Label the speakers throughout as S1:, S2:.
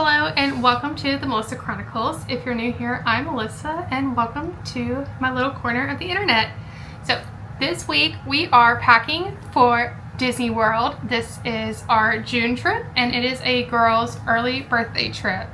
S1: Hello and welcome to the Melissa Chronicles. If you're new here, I'm Melissa and welcome to my little corner of the internet. So this week we are packing for Disney World. This is our June trip and it is a girls' early birthday trip.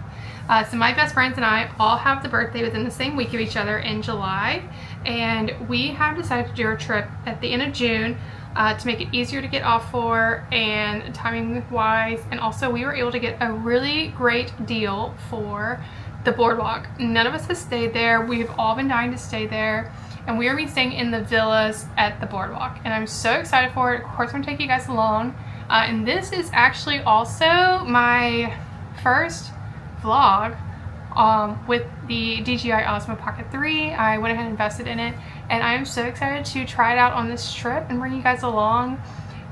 S1: So my best friends and I all have the birthday within the same week of each other in July, and we have decided to do our trip at the end of June to make it easier to get off for and timing wise, and also we were able to get a really great deal for the boardwalk. None of us has stayed there. We've all been dying to stay there, and we are staying in the villas at the boardwalk, and I'm so excited for it. Of course, I'm going to take you guys along, and this is actually also my first vlog with the DJI Osmo Pocket 3. I went ahead and invested in it, and I am so excited to try it out on this trip and bring you guys along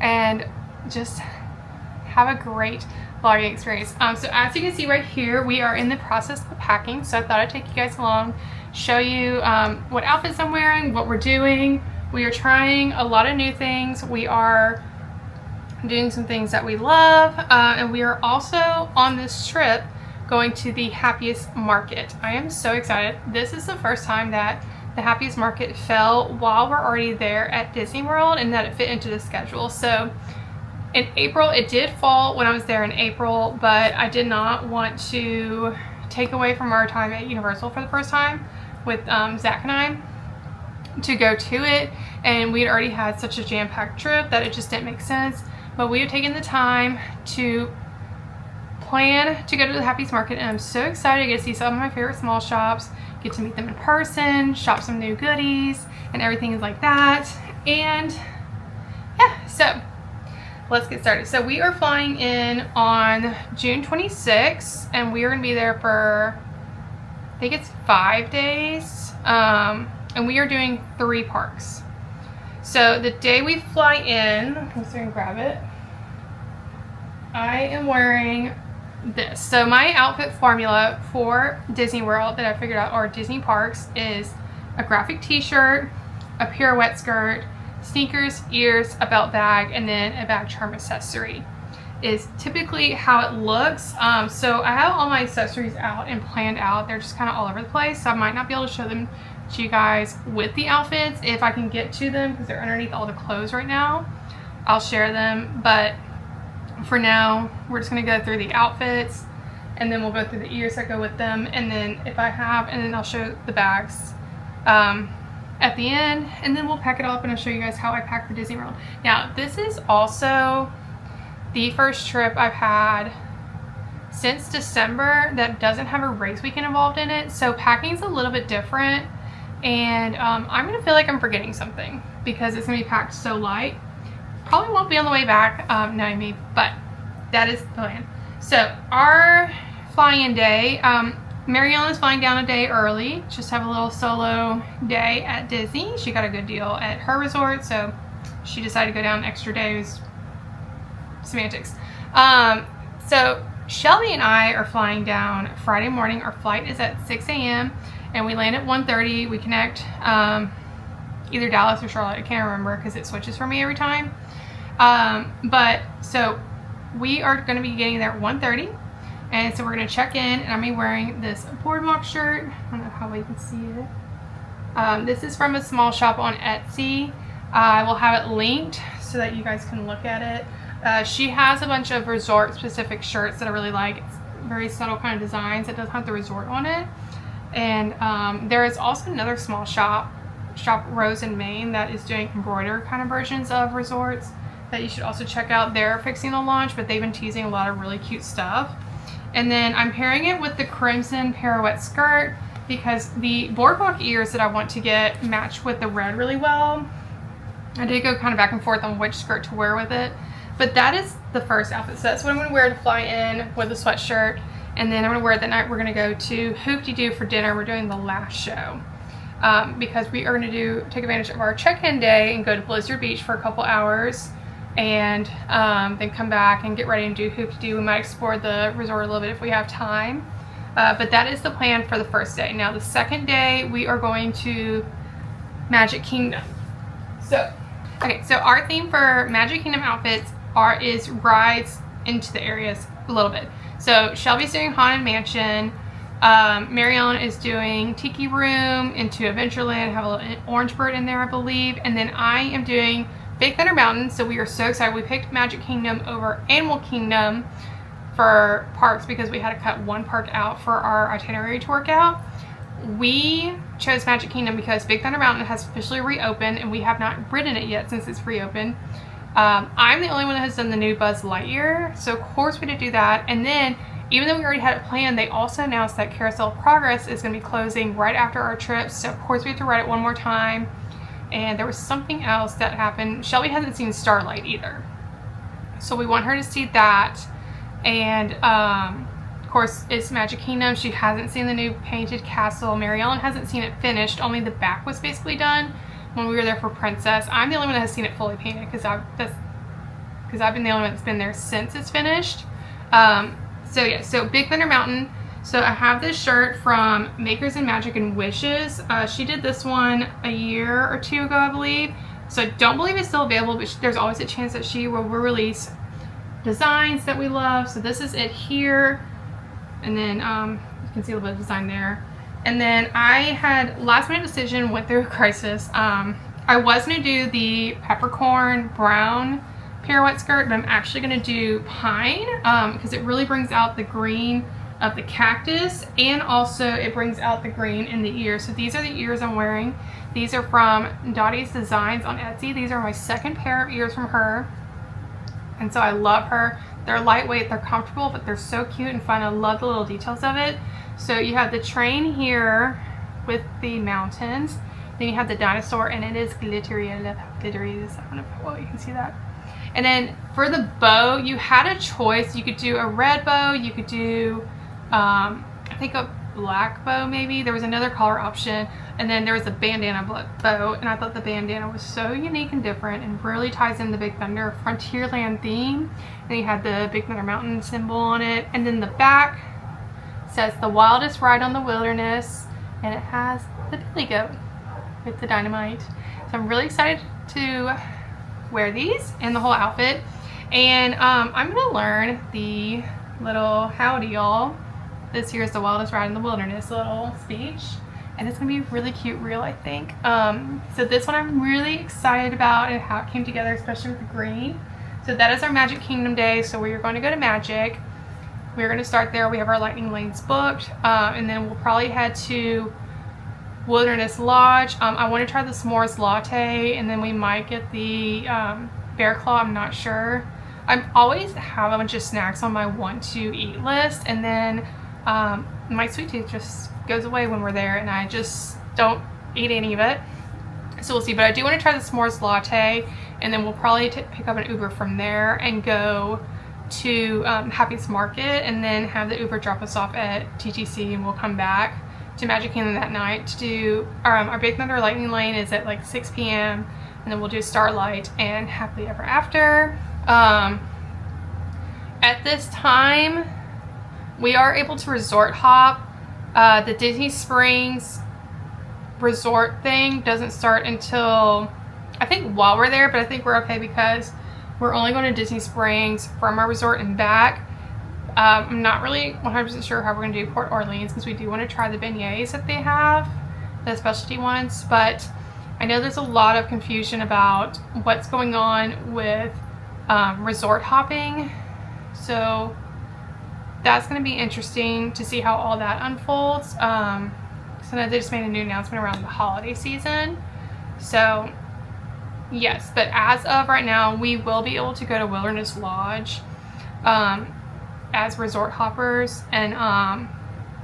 S1: and just have a great vlogging experience. So as you can see right here, we are in the process of packing, so I thought I'd take you guys along, show you what outfits I'm wearing, what we're doing. We are trying a lot of new things. We are doing some things that we love, and we are also on this trip going to the Happiest Market. I am so excited. This is the first time that the Happiest Market fell while we're already there at Disney World and that it fit into the schedule. So in April, it did fall when I was there in April, but I did not want to take away from our time at Universal for the first time with Zach and I to go to it, and we had already had such a jam-packed trip that it just didn't make sense. But we have taken the time to plan to go to the Happiest Market, and I'm so excited to get to see some of my favorite small shops, get to meet them in person, shop some new goodies and everything like that. And yeah, so let's get started. So we are flying in on June 26th, and we are going to be there for, I think it's 5 days, and we are doing 3 parks. So the day we fly in, let's go and grab it, I am wearing this. So my outfit formula for Disney World that I figured out, or Disney parks, is a graphic t-shirt, a pirouette skirt, sneakers, ears, a belt bag, and then a bag charm accessory is typically how it looks. So I have all my accessories out and planned out. They're just kind of all over the place, so I might not be able to show them to you guys with the outfits. If I can get to them, because they're underneath all the clothes right now, I'll share them. But for now, we're just going to go through the outfits, and then we'll go through the ears that go with them, and then if I have, and then I'll show the bags at the end, and then we'll pack it all up and I'll show you guys how I pack for Disney World. Now, this is also the first trip I've had since December that doesn't have a race weekend involved in it, so packing's a little bit different, and I'm going to feel like I'm forgetting something because it's going to be packed so light. Probably won't be on the way back, knowing me, but that is the plan. So our flying-in day, Marielle is flying down a day early, just have a little solo day at Disney. She got a good deal at her resort, so she decided to go down an extra day. It was semantics. So Shelby and I are flying down Friday morning. Our flight is at 6 a.m. and we land at 1:30. We connect either Dallas or Charlotte. I can't remember because it switches for me every time. But so we are going to be getting there at 1:30, and so we're going to check in, and I'm going to be wearing this boardwalk shirt. I don't know how well you can see it. This is from a small shop on Etsy. I will have it linked so that you guys can look at it. She has a bunch of resort specific shirts that I really like. It's very subtle kind of designs. It doesn't have the resort on it. And there is also another small shop Rose in Maine, that is doing embroidered kind of versions of resorts that you should also check out. They're fixing to launch, but they've been teasing a lot of really cute stuff. And then I'm pairing it with the crimson pirouette skirt because the boardwalk ears that I want to get match with the red really well. I did go kind of back and forth on which skirt to wear with it, but that is the first outfit. So that's what I'm going to wear to fly in with the sweatshirt, and then I'm going to wear it the night we're going to go to Hoop-de-Doo for dinner. We're doing the last show. Because we are going to take advantage of our check-in day and go to Blizzard Beach for a couple hours, and then come back and get ready and do Hoop-de-Doo. We might explore the resort a little bit if we have time, but that is the plan for the first day. Now the second day we are going to Magic Kingdom. So okay, so our theme for Magic Kingdom outfits is rides into the areas a little bit. So Shelby's doing Haunted Mansion. Mary Ellen is doing Tiki Room into Adventureland. Have a little orange bird in there, I believe. And then I am doing Big Thunder Mountain. So we are so excited. We picked Magic Kingdom over Animal Kingdom for parks because we had to cut one park out for our itinerary to work out. We chose Magic Kingdom because Big Thunder Mountain has officially reopened and we have not ridden it yet since it's reopened. I'm the only one that has done the new Buzz Lightyear, so of course we did do that. And then, even though we already had it planned, they also announced that Carousel of Progress is going to be closing right after our trip, so of course we have to ride it one more time. And there was something else that happened. Shelby hasn't seen Starlight either, so we want her to see that. And of course it's Magic Kingdom. She hasn't seen the new painted castle. Mary Ellen hasn't seen it finished. Only the back was basically done when we were there for Princess. I'm the only one that has seen it fully painted because I've been the only one that's been there since it's finished. So yeah, so Big Thunder Mountain. So I have this shirt from Makers and Magic and Wishes. She did this one a year or two ago, I believe. So I don't believe it's still available, but there's always a chance that she will release designs that we love. So this is it here. And then you can see a little bit of design there. And then I had last minute decision, went through a crisis. I was going to do the peppercorn brown pirouette skirt, but I'm actually going to do pine because it really brings out the green of the cactus, and also it brings out the green in the ears. So these are the ears I'm wearing. These are from Dottie's Designs on Etsy. These are my second pair of ears from her, and so I love her. They're lightweight, they're comfortable, but they're so cute and fun. I love the little details of it. So you have the train here with the mountains. Then you have the dinosaur, and it is glittery. I love how glittery it is. I don't know if you can see that. And then for the bow, you had a choice. You could do a red bow. You could do, I think, a black bow maybe. There was another color option. And then there was a bandana bow. And I thought the bandana was so unique and different and really ties in the Big Thunder Frontierland theme. Then you had the Big Thunder Mountain symbol on it. And then the back says the wildest ride on the wilderness. And it has the Billy Goat with the dynamite. So I'm really excited to wear these and the whole outfit. And I'm gonna learn the little howdy y'all. This here is the wildest ride in the wilderness little speech. And it's gonna be a really cute reel, I think. So this one I'm really excited about and how it came together, especially with the green. So that is our Magic Kingdom day. So we are going to go to Magic. We're gonna start there. We have our lightning lanes booked. And then we'll probably head to Wilderness Lodge. I want to try the s'mores latte, and then we might get the bear claw. I'm not sure. I always have a bunch of snacks on my want to eat list, and then my sweet tooth just goes away when we're there, and I just don't eat any of it. So we'll see. But I do want to try the s'mores latte, and then we'll probably pick up an Uber from there and go to Happy's Market, and then have the Uber drop us off at TTC, and we'll come back to Magic Kingdom that night to do our Big Thunder Lightning Lane is at like 6 p.m. and then we'll do Starlight and Happily Ever After. At this time, we are able to resort hop. The Disney Springs resort thing doesn't start until, I think, while we're there, but I think we're okay because we're only going to Disney Springs from our resort and back. I'm not really 100% sure how we're going to do Port Orleans because we do want to try the beignets that they have, the specialty ones, but I know there's a lot of confusion about what's going on with resort hopping, so that's going to be interesting to see how all that unfolds. So now they just made a new announcement around the holiday season, so yes, but as of right now, we will be able to go to Wilderness Lodge as resort hoppers and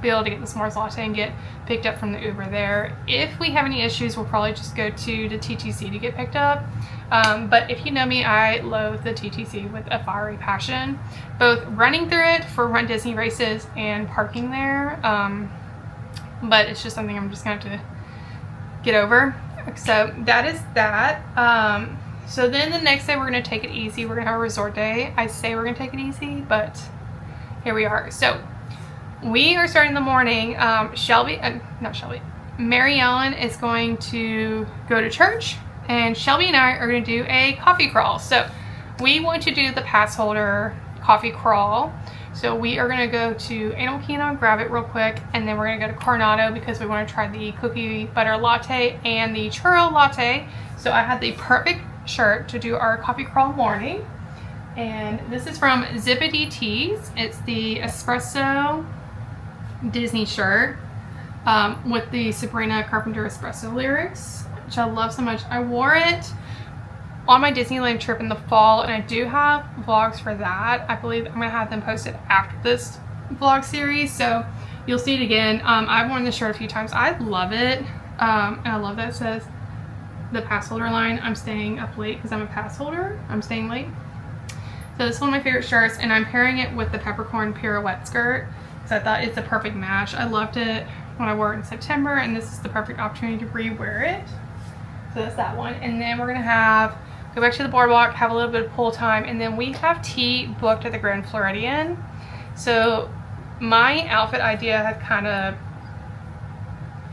S1: be able to get the s'mores latte and get picked up from the Uber there. If we have any issues, we'll probably just go to the TTC to get picked up. But if you know me, I loathe the TTC with a fiery passion, both running through it for Run Disney races and parking there. But it's just something I'm just gonna have to get over. So that is that. So then the next day we're gonna take it easy. We're gonna have a resort day. I say we're gonna take it easy, but here we are. So we are starting in the morning. Mary Ellen is going to go to church, and Shelby and I are going to do a coffee crawl. So we want to do the pass holder coffee crawl So we are gonna go to Animal Kingdom and grab it real quick, and then we're gonna go to Coronado because we want to try the cookie butter latte and the churro latte. So I had the perfect shirt to do our coffee crawl morning, and this is from Zippity Teas. It's the espresso Disney shirt with the Sabrina Carpenter espresso lyrics, which I love so much. I wore it on my Disneyland trip in the fall, and I do have vlogs for that. I believe I'm gonna have them posted after this vlog series, so you'll see it again. I've worn this shirt a few times. I love it, and I love that it says the pass holder line. I'm staying up late because I'm a pass holder. I'm staying late. So this is one of my favorite shirts, and I'm pairing it with the peppercorn pirouette skirt because I thought it's a perfect match. I loved it when I wore it in September, and this is the perfect opportunity to re-wear it. So that's that one. And then we're gonna go back to the boardwalk, have a little bit of pool time, and then we have tea booked at the Grand Floridian. So my outfit idea had kind of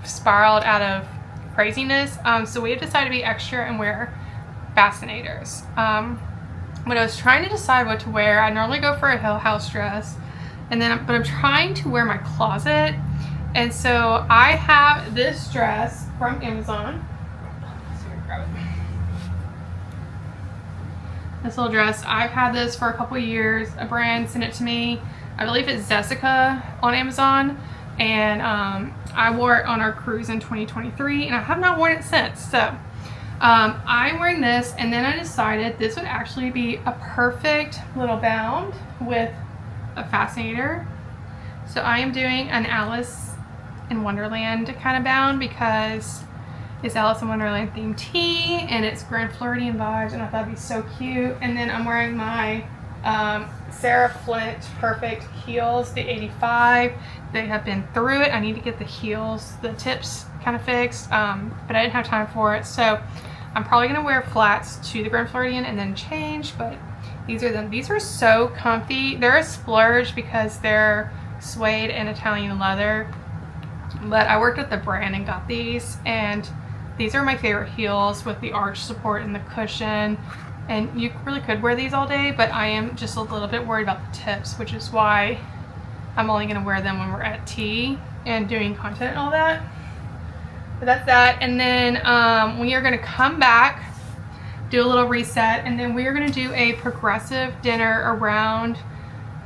S1: spiraled out of craziness. So we have decided to be extra and wear fascinators. When I was trying to decide what to wear, I normally go for a Hill House dress, but I'm trying to wear my closet. And so I have this dress from Amazon. Let's see, grab it. This little dress, I've had this for a couple years. A brand sent it to me. I believe it's Jessica on Amazon, and I wore it on our cruise in 2023, and I have not worn it since. So I'm wearing this, and then I decided this would actually be a perfect little bound with a fascinator. So I am doing an Alice in Wonderland kind of bound because it's Alice in Wonderland themed tee, and it's Grand Floridian vibes, and I thought it'd be so cute. And then I'm wearing my Sarah Flint Perfect heels, the 85. They have been through it. I need to get the heels, the tips kind of fixed, but I didn't have time for it. So I'm probably gonna wear flats to the Grand Floridian and then change, but these are them. These are so comfy. They're a splurge because they're suede and Italian leather, but I worked at the brand and got these, and these are my favorite heels with the arch support and the cushion. And you really could wear these all day, but I am just a little bit worried about the tips, which is why I'm only going to wear them when we're at tea and doing content and all that. But that's that. And then we are going to come back, do a little reset, and then we are going to do a progressive dinner around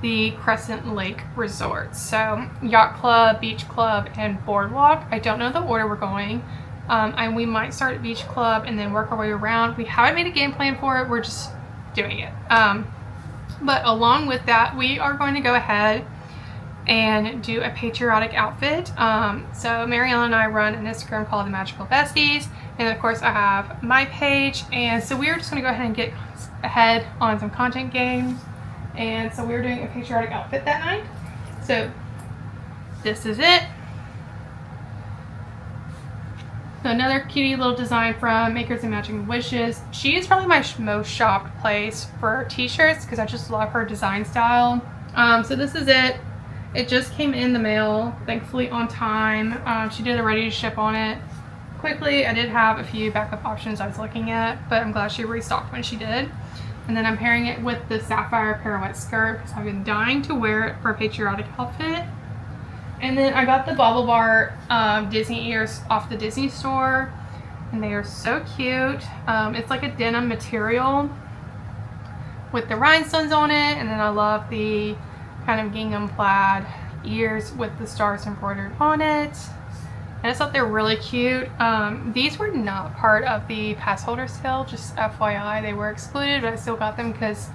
S1: the Crescent Lake Resort. So Yacht Club, Beach Club, and Boardwalk. I don't know the order we're going. And we might start at Beach Club and then work our way around. We haven't made a game plan for it. We're just doing it. But along with that, we are going to go ahead and do a patriotic outfit. So Marielle and I run an Instagram called The Magical Besties. And of course I have my page. And so we're just going to go ahead and get ahead on some content games. And so we're doing a patriotic outfit that night. So this is it. So another cutie little design from Makers and Matching Wishes. She is probably my most shopped place for t-shirts because I just love her design style. So this is it. It just came in the mail, thankfully on time. She did a ready to ship on it quickly. I did have a few backup options I was looking at, but I'm glad she restocked when she did. And then I'm pairing it with the sapphire pirouette skirt because I've been dying to wear it for a patriotic outfit. And then I got the Bubble Bar Disney ears off the Disney store, and they are so cute. It's like a denim material with the rhinestones on it, and then I love the kind of gingham plaid ears with the stars embroidered on it. I just thought they're really cute. These were not part of the pass holder sale, just FYI. They were excluded, but I still got them because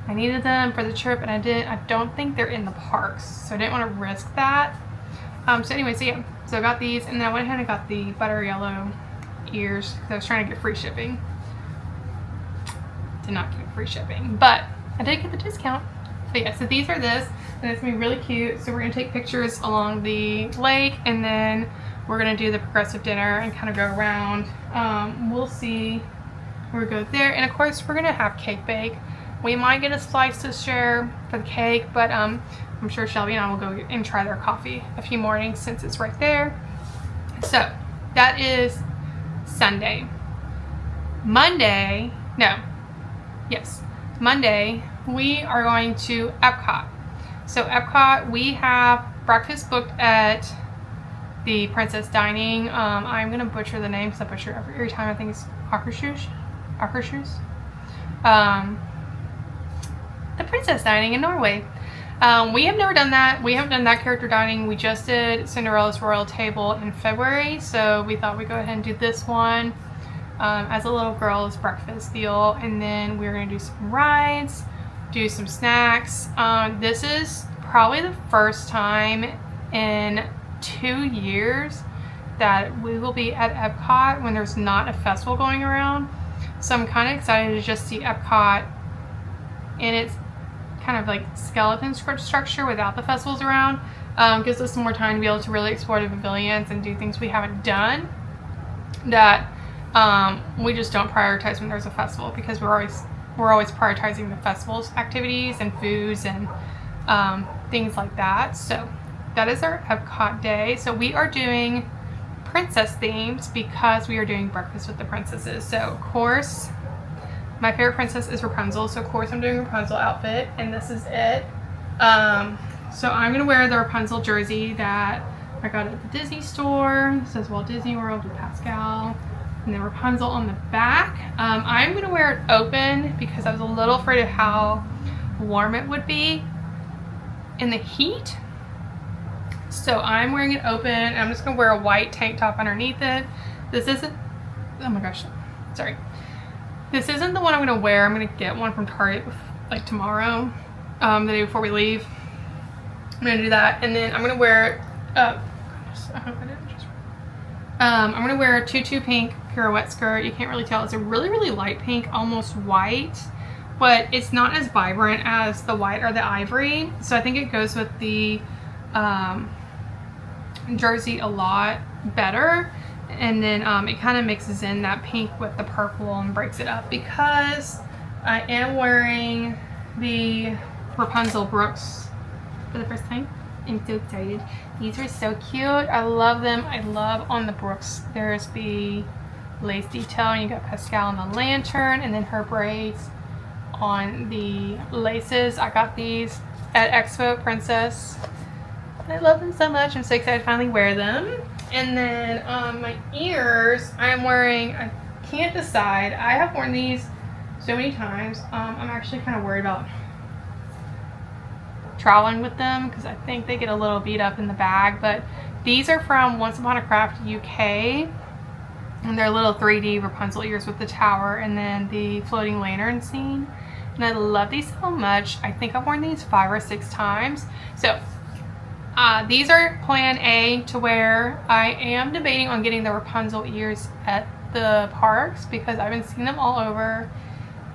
S1: I needed them for the trip, and I don't think they're in the parks, so I didn't want to risk that. So anyway, so yeah, so I got these, and then I went ahead and got the butter yellow ears because I was trying to get free shipping. Did not get free shipping, but I did get the discount. But yeah, so these are this, and it's gonna be really cute. So we're gonna take pictures along the lake, and then we're gonna do the progressive dinner and kind of go around. We'll see where we go there, and of course we're gonna have cake bake. We might get a slice to share for the cake, but I'm sure Shelby and I will go and try their coffee a few mornings since it's right there. So that is Sunday. Monday, we are going to Epcot. So Epcot, we have breakfast booked at the Princess Dining. I'm gonna butcher the name because I butcher every time. I think it's Akershus. The Princess Dining in Norway. We have never done that. We haven't done that character dining. We just did Cinderella's Royal Table in February, so we thought we'd go ahead and do this one as a little girl's breakfast deal. And then we're gonna do some rides, do some snacks. This is probably the first time in 2 years that we will be at Epcot when there's not a festival going around. So I'm kind of excited to just see Epcot in its kind of like skeleton structure without the festivals around. Gives us some more time to be able to really explore the pavilions and do things we haven't done that we just don't prioritize when there's a festival, because we're always prioritizing the festival's activities and foods and things like that. So that is our Epcot day. So we are doing princess themes because we are doing breakfast with the princesses. So of course, my favorite princess is Rapunzel. So of course I'm doing a Rapunzel outfit, and this is it. So I'm gonna wear the Rapunzel jersey that I got at the Disney store. It says Walt Disney World with Pascal, and then Rapunzel on the back. I'm gonna wear it open because I was a little afraid of how warm it would be in the heat. So I'm wearing it open, and I'm just gonna wear a white tank top underneath it. This isn't, oh my gosh, sorry. This isn't the one I'm gonna wear. I'm gonna get one from Target like tomorrow, the day before we leave. I'm gonna do that, and then I'm gonna wear, I hope I didn't just, I'm gonna wear a tutu pink pirouette skirt. You can't really tell. It's a really, really light pink, almost white, but it's not as vibrant as the white or the ivory. So I think it goes with the jersey a lot better. And then it kind of mixes in that pink with the purple and breaks it up, because I am wearing the Rapunzel Brooks for the first time. I'm so excited. These are so cute. I love them. I love on the Brooks, there's the lace detail, and you got Pascal on the lantern, and then her braids on the laces. I got these at Expo Princess. I love them so much. I'm so excited to finally wear them. And then my ears, I am wearing, I can't decide. I have worn these so many times. I'm actually kind of worried about traveling with them because I think they get a little beat up in the bag. But these are from Once Upon a Craft UK. And they're little 3D Rapunzel ears with the tower and then the floating lantern scene. And I love these so much. I think I've worn these 5 or 6 times. So these are plan A to wear. I am debating on getting the Rapunzel ears at the parks because I've been seeing them all over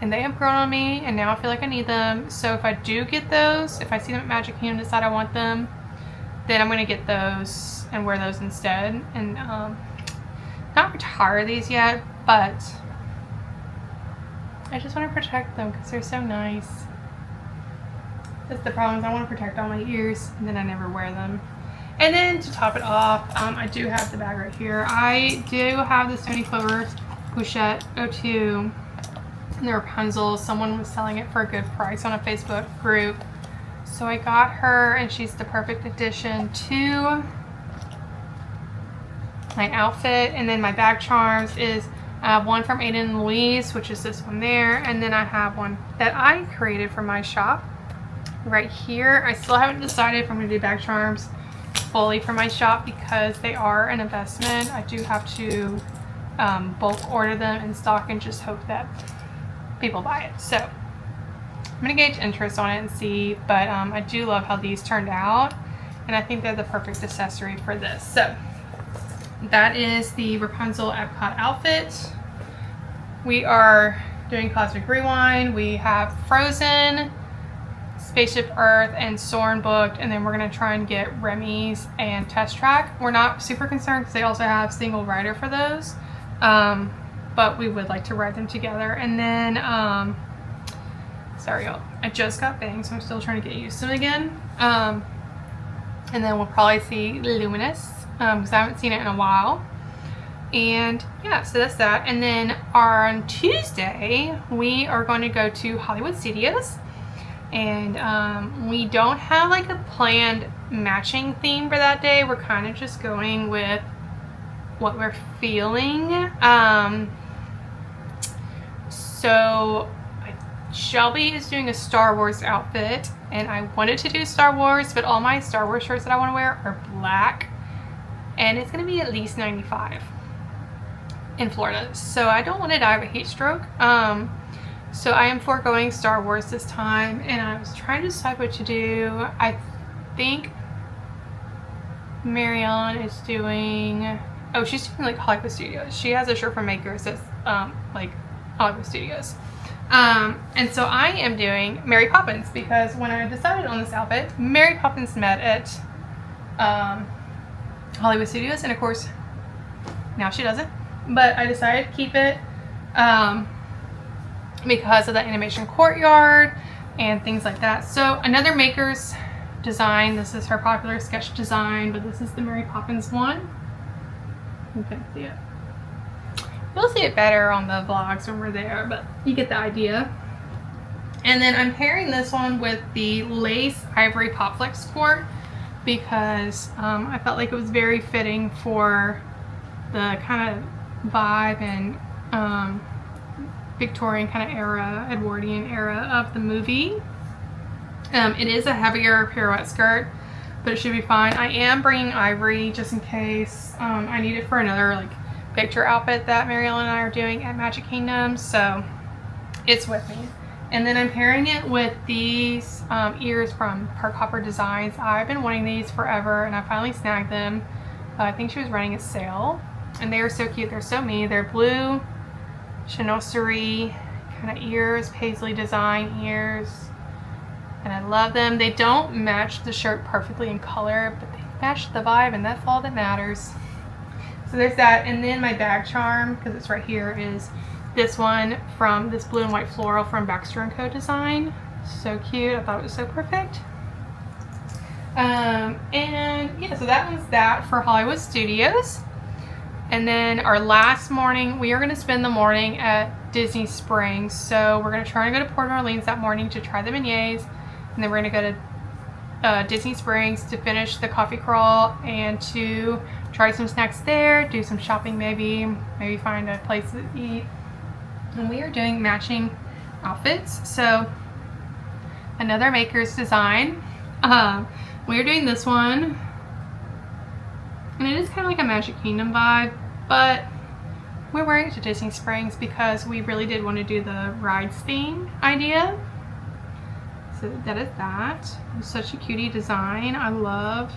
S1: and they have grown on me, and now I feel like I need them. So if I do get those, if I see them at Magic Kingdom and decide I want them, then I'm going to get those and wear those instead. And not retire these yet, but I just want to protect them because they're so nice. That's the problem, is I want to protect all my ears and then I never wear them. And then to top it off, I do have the bag right here. I do have the Stony Clover Pochette 02 and the Rapunzel. Someone was selling it for a good price on a Facebook group. So I got her, and she's the perfect addition to my outfit. And then my bag charms is I have one from Aiden and Louise, which is this one there. And then I have one that I created for my shop right here. I still haven't decided if I'm going to do bag charms fully for my shop because they are an investment. I do have to bulk order them in stock and just hope that people buy it. So I'm going to gauge interest on it and see, but I do love how these turned out, and I think they're the perfect accessory for this. So that is the Rapunzel Epcot outfit. We are doing Cosmic Rewind. We have Frozen, Spaceship Earth, and Soarin' booked, and then we're going to try and get Remy's and Test Track. We're not super concerned because they also have single rider for those, but we would like to ride them together. And then, sorry y'all, I just got bangs, so I'm still trying to get used to them again. And then we'll probably see Luminous, because I haven't seen it in a while. And yeah, so that's that. And then on Tuesday, we are going to go to Hollywood Studios. And we don't have like a planned matching theme for that day. We're kind of just going with what we're feeling. So Shelby is doing a Star Wars outfit, and I wanted to do Star Wars, but all my Star Wars shirts that I want to wear are black, and it's going to be at least 95 in Florida, so I don't want to die of a heat stroke. So I am foregoing Star Wars this time, and I was trying to decide what to do. I think Marianne is doing, oh, she's doing like Hollywood Studios. She has a shirt from Makers that's like Hollywood Studios. And so I am doing Mary Poppins, because when I decided on this outfit, Mary Poppins met at Hollywood Studios, and of course now she doesn't, but I decided to keep it because of the animation courtyard and things like that. So another Makers design. This is her popular sketch design, but this is the Mary Poppins one. You can see it. You'll see it better on the vlogs when we're there, but you get the idea. And then I'm pairing this one with the lace ivory pop flex skirt, because I felt like it was very fitting for the kind of vibe and Victorian kind of era, Edwardian era of the movie. It is a heavier pirouette skirt, but it should be fine. I am bringing ivory just in case I need it for another like picture outfit that Marielle and I are doing at Magic Kingdom, so it's with me. And then I'm pairing it with these ears from Park Hopper Designs. I've been wanting these forever, and I finally snagged them. I think she was running a sale, and they are so cute. They're so me. They're blue chinoiserie kind of ears, paisley design ears, and I love them. They don't match the shirt perfectly in color, but they match the vibe, and that's all that matters. So there's that. And then my bag charm, because it's right here, is this one from this blue and white floral from Baxter & Co. design. So cute. I thought it was so perfect. And yeah, so that one's that for Hollywood Studios. And then our last morning, we are going to spend the morning at Disney Springs. So we're going to try and go to Port Orleans that morning to try the beignets, and then we're going to go to Disney Springs to finish the coffee crawl and to try some snacks there, do some shopping, maybe find a place to eat. And we are doing matching outfits. So another Makers design. We are doing this one, and it is kind of like a Magic Kingdom vibe, but we're wearing it to Disney Springs because we really did want to do the rides theme idea. So that is that. It's such a cutie design. I love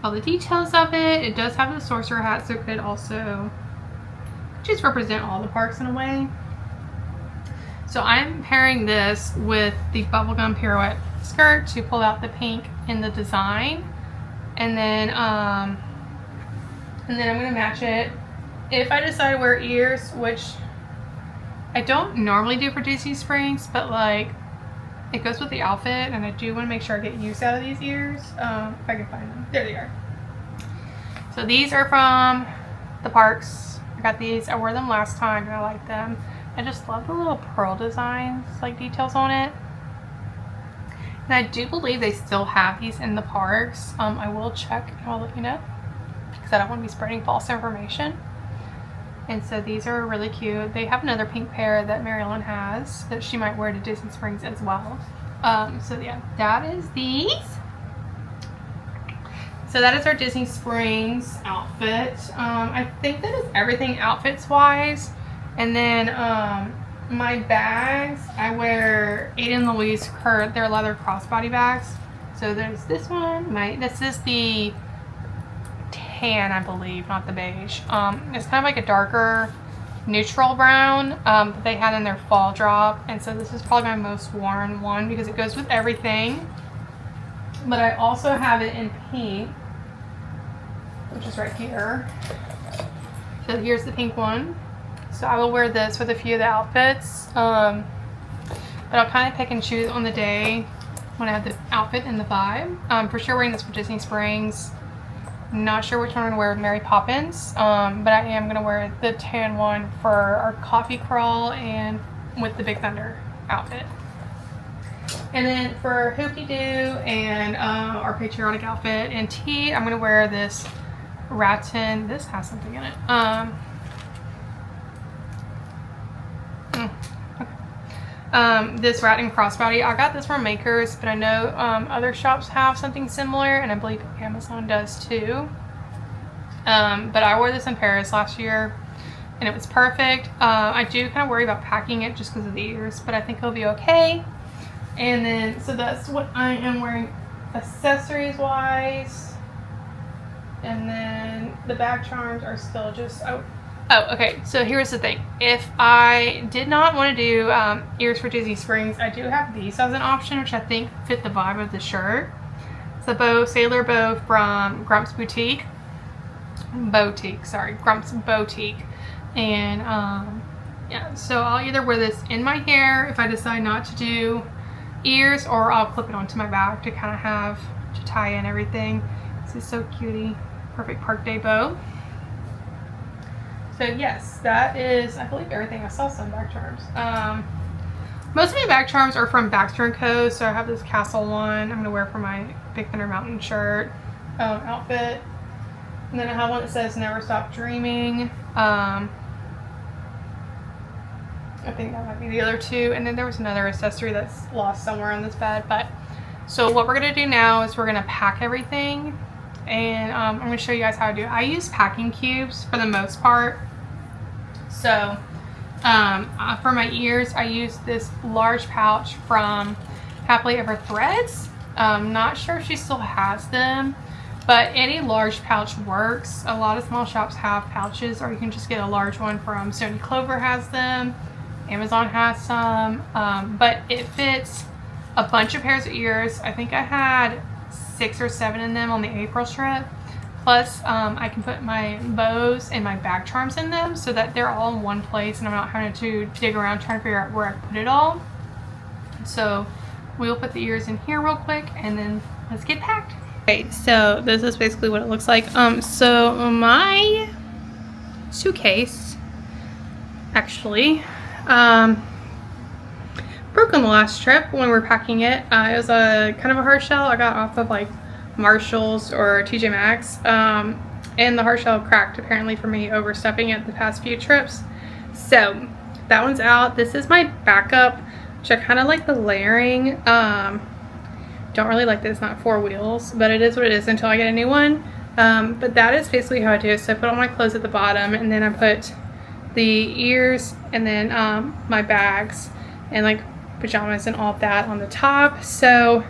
S1: all the details of it. It does have the sorcerer hat, so it could also just represent all the parks in a way. So I'm pairing this with the bubblegum pirouette skirt to pull out the pink in the design, and then I'm gonna match it. If I decide to wear ears, which I don't normally do for Disney Springs, but like it goes with the outfit, and I do want to make sure I get use out of these ears. If I can find them. There they are. So these are from the parks. I got these. I wore them last time and I like them. I just love the little pearl designs, like details on it. And I do believe they still have these in the parks. I will check and I'll let you know, because I don't want to be spreading false information. And so these are really cute. They have another pink pair that Marilyn has that she might wear to Disney Springs as well. So yeah, that is these. So that is our Disney Springs outfit. I think that is everything outfits wise. And then my bags, I wear Aiden Louise Kurt. They're leather crossbody bags. So there's this one. This is the tan, I believe, not the beige. It's kind of like a darker neutral brown that they had in their fall drop, and so this is probably my most worn one because it goes with everything. But I also have it in pink, which is right here. So here's the pink one. So I will wear this with a few of the outfits, but I'll kind of pick and choose on the day when I have the outfit and the vibe. For sure wearing this for Disney Springs. Not sure which one I'm going to wear with Mary Poppins, but I am going to wear the tan one for our coffee crawl and with the Big Thunder outfit. And then for Hoopty Doo and our patriotic outfit and tee, I'm gonna wear this rattan. This has something in it. This rattan crossbody. I got this from Makers, but I know other shops have something similar, and I believe Amazon does too. But I wore this in Paris last year, and it was perfect. I do kind of worry about packing it just because of the ears, but I think it'll be okay. And then, so that's what I am wearing accessories wise. And then the back charms are still just, oh, okay. So here's the thing. If I did not want to do ears for Disney Springs, I do have these as an option, which I think fit the vibe of the shirt. It's a bow, sailor bow from Grump's Boutique. Grump's Boutique. And yeah, so I'll either wear this in my hair if I decide not to do ears, or I'll clip it onto my back to kind of have to tie in everything. This is so cutie. Perfect park day bow. So yes, that is, I believe, everything. I saw some back charms. Most of my back charms are from Baxter & Co. So I have this castle one I'm going to wear for my Big Thunder Mountain shirt outfit. And then I have one that says Never Stop Dreaming. I think that might be the other two. And then there was another accessory that's lost somewhere in this bed. But so what we're going to do now is we're going to pack everything. And I'm going to show you guys how to do it. I use packing cubes for the most part. So for my ears, I use this large pouch from Happily Ever Threads. Not sure if she still has them, but any large pouch works. A lot of small shops have pouches, or you can just get a large one from Sony Clover has them. Amazon has some, but it fits a bunch of pairs of ears. I think I had 6 or 7 in them on the April trip. Plus, I can put my bows and my back charms in them so that they're all in one place and I'm not having to dig around trying to figure out where I put it all. So we'll put the ears in here real quick and then let's get packed. Okay, so this is basically what it looks like. So my suitcase actually broke on the last trip when we were packing it. It was a kind of a hard shell. I got off of like Marshall's or TJ Maxx, and the hard shell cracked apparently for me overstuffing it the past few trips. So that one's out. This is my backup, which I kind of like the layering. Don't really like that it's not 4 wheels, but it is what it is until I get a new one. But that is basically how I do it. So I put all my clothes at the bottom, and then I put the ears and then my bags and like pajamas and all of that on the top. So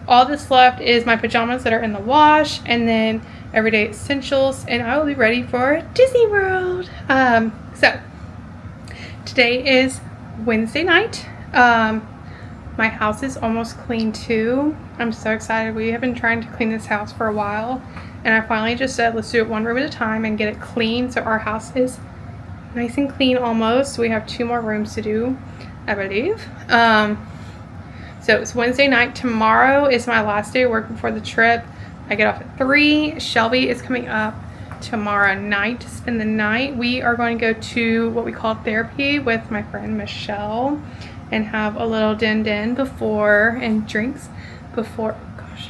S1: all that's left is my pajamas that are in the wash, and then everyday essentials, and I will be ready for Disney World. So today is Wednesday night. My house is almost clean too. I'm so excited. We have been trying to clean this house for a while, and I finally just said let's do it one room at a time and get it clean. So our house is nice and clean almost. We have 2 more rooms to do, I believe. So it's Wednesday night. Tomorrow is my last day of work before the trip. I get off at 3. Shelby is coming up tomorrow night to spend the night. We are going to go to what we call therapy with my friend Michelle and have a little din before, and drinks before. Oh gosh,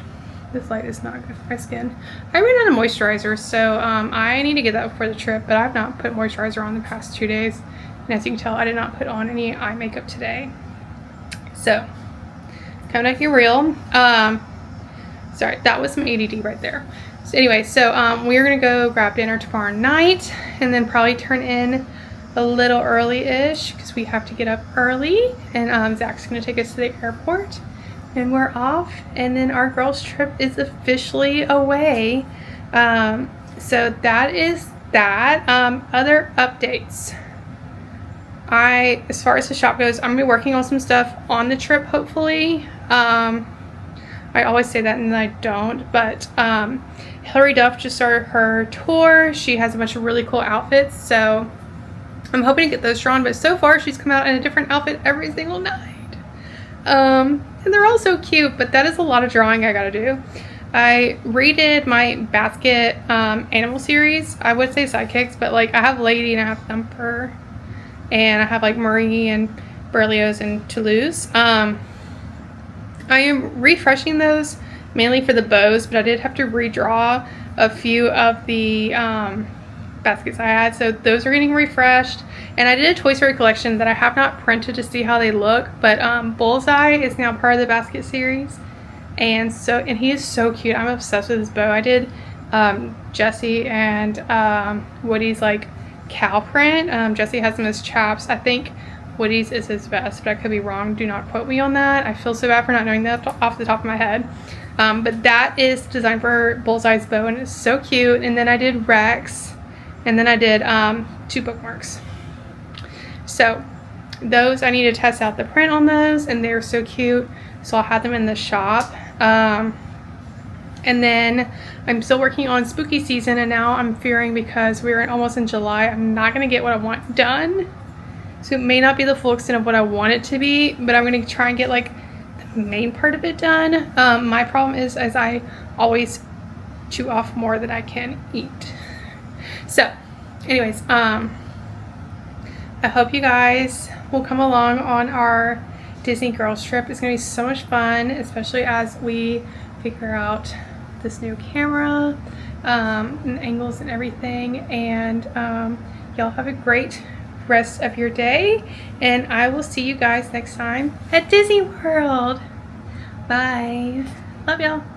S1: this light is not good for my skin. I ran out of moisturizer, so I need to get that before the trip, but I've not put moisturizer on the past 2 days. And as you can tell, I did not put on any eye makeup today. So, coming at you real. Sorry, that was some ADD right there. So anyway, so we're going to go grab dinner tomorrow night and then probably turn in a little early-ish because we have to get up early. And Zach's going to take us to the airport and we're off. And then our girls' trip is officially away. So that is that. Other updates. As far as the shop goes, I'm going to be working on some stuff on the trip, hopefully. I always say that and then I don't, but Hillary Duff just started her tour. She has a bunch of really cool outfits, so I'm hoping to get those drawn, but so far she's come out in a different outfit every single night. And they're all so cute, but that is a lot of drawing I gotta do. I redid my basket animal series. I would say sidekicks, but like I have Lady and I have Thumper. And I have like Marie and Berlioz and Toulouse. I am refreshing those mainly for the bows, but I did have to redraw a few of the baskets I had, so those are getting refreshed. And I did a Toy Story collection that I have not printed to see how they look, but Bullseye is now part of the basket series, and he is so cute. I'm obsessed with his bow. I did Jesse and Woody's like cow print. Jesse has them as chaps. I think Woody's is his vest, but I could be wrong. Do not quote me on that. I feel so bad for not knowing that off the top of my head. But that is designed for Bullseye's bow, and it's so cute. And then I did Rex, and then I did 2 bookmarks. So those, I need to test out the print on those, and they're so cute. So I'll have them in the shop. And then I'm still working on spooky season, and now I'm fearing because we're almost in July, I'm not going to get what I want done. So it may not be the full extent of what I want it to be, but I'm going to try and get like the main part of it done. My problem is I always chew off more than I can eat. So anyways, I hope you guys will come along on our Disney girls trip. It's going to be so much fun, especially as we figure out this new camera and angles and everything. And y'all have a great rest of your day, and I will see you guys next time at Disney World. Bye. Love y'all.